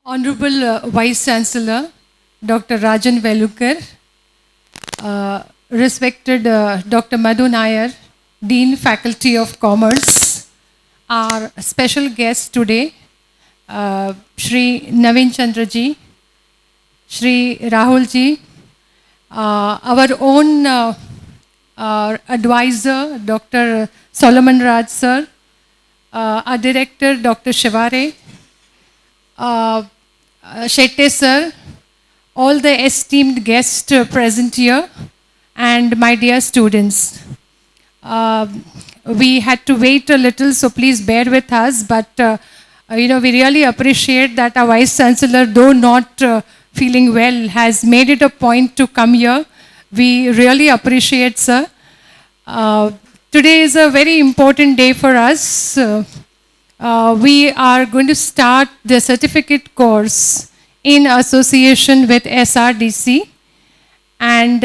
Honorable Vice Chancellor, Dr. Rajan Velukar, respected Dr. Madhu Nair, Dean Faculty of Commerce, our special guest today, Shri Naveen Chandraji, Shri Rahulji, our own advisor, Dr. Solomon Raj sir, our director, Dr. Shivare, Shetty sir, all the esteemed guests present here, and my dear students. We had to wait a little, so please bear with us, but we really appreciate that our Vice Chancellor, though not feeling well, has made it a point to come here. We really appreciate, sir. Today is a very important day for us. We are going to start the certificate course in association with SRDC, and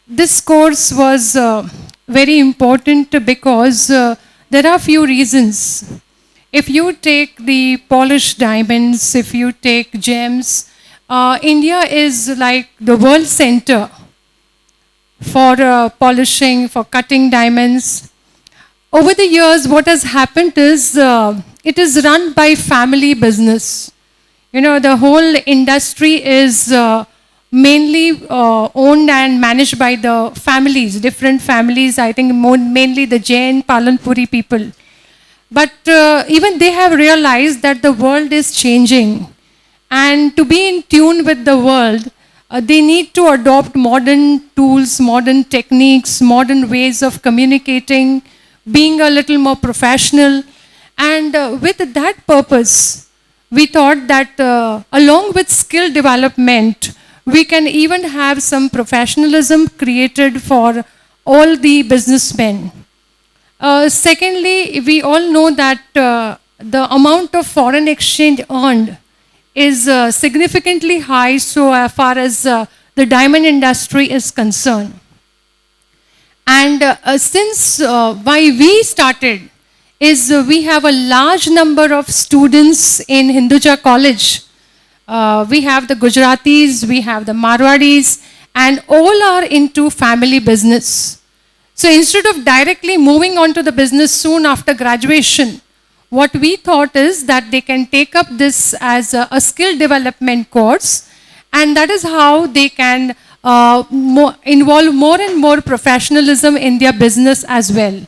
this course was very important because there are a few reasons. If you take the polished diamonds, if you take gems, India is like the world center for polishing, for cutting diamonds. Over the years, what has happened is it is run by family business. The whole industry is mainly owned and managed by the families, different families, I think mainly the Jain, Palanpuri people. But even they have realized that the world is changing. And to be in tune with the world, they need to adopt modern tools, modern techniques, modern ways of communicating, being a little more professional. And with that purpose, we thought that along with skill development, we can even have some professionalism created for all the businessmen. Secondly, we all know that the amount of foreign exchange earned is significantly high so far as the diamond industry is concerned. And since why we started is we have a large number of students in Hinduja College. We have the Gujaratis, we have the Marwadis, and all are into family business. So instead of directly moving on to the business soon after graduation, what we thought is that they can take up this as a skill development course, and that is how they can involve more and more professionalism in their business as well.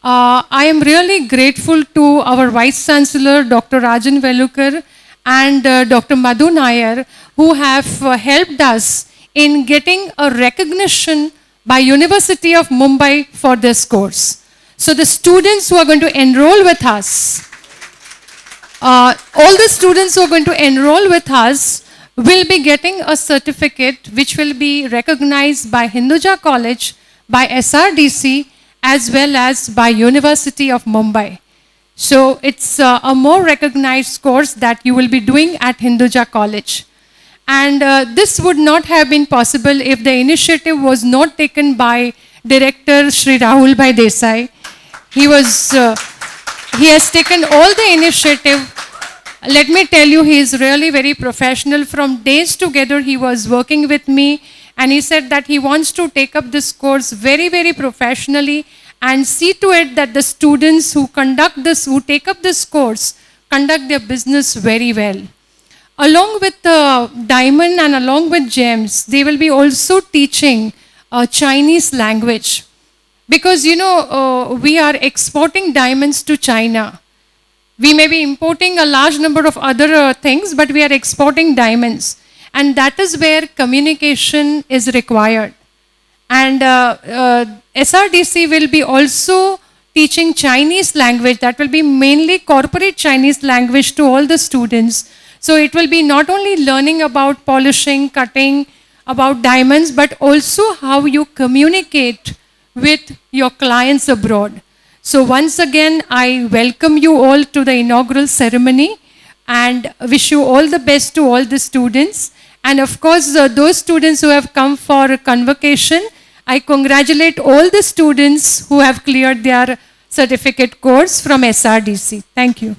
I am really grateful to our Vice Chancellor, Dr. Rajan Velukar, and Dr. Madhu Nair, who have helped us in getting a recognition by University of Mumbai for this course. So the students who are going to enroll with us, all the students who are going to enroll with us will be getting a certificate which will be recognized by Hinduja College, by SRDC, as well as by University of Mumbai. So it's a more recognized course that you will be doing at Hinduja College. And this would not have been possible if the initiative was not taken by Director Shri Rahul Bhai Desai. He has taken all the initiative. Let me tell you, he is really very professional. From days together, he was working with me, and he said that he wants to take up this course very, very professionally and see to it that the students who take up this course, conduct their business very well. Along with the diamond and along with gems, they will be also teaching Chinese language. Because, we are exporting diamonds to China. We may be importing a large number of other things, but we are exporting diamonds. And that is where communication is required. And SRDC will be also teaching Chinese language. That will be mainly corporate Chinese language to all the students. So it will be not only learning about polishing, cutting, about diamonds, but also how you communicate with your clients abroad. So once again, I welcome you all to the inaugural ceremony and wish you all the best to all the students. And of course, those students who have come for convocation, I congratulate all the students who have cleared their certificate course from SRDC. Thank you.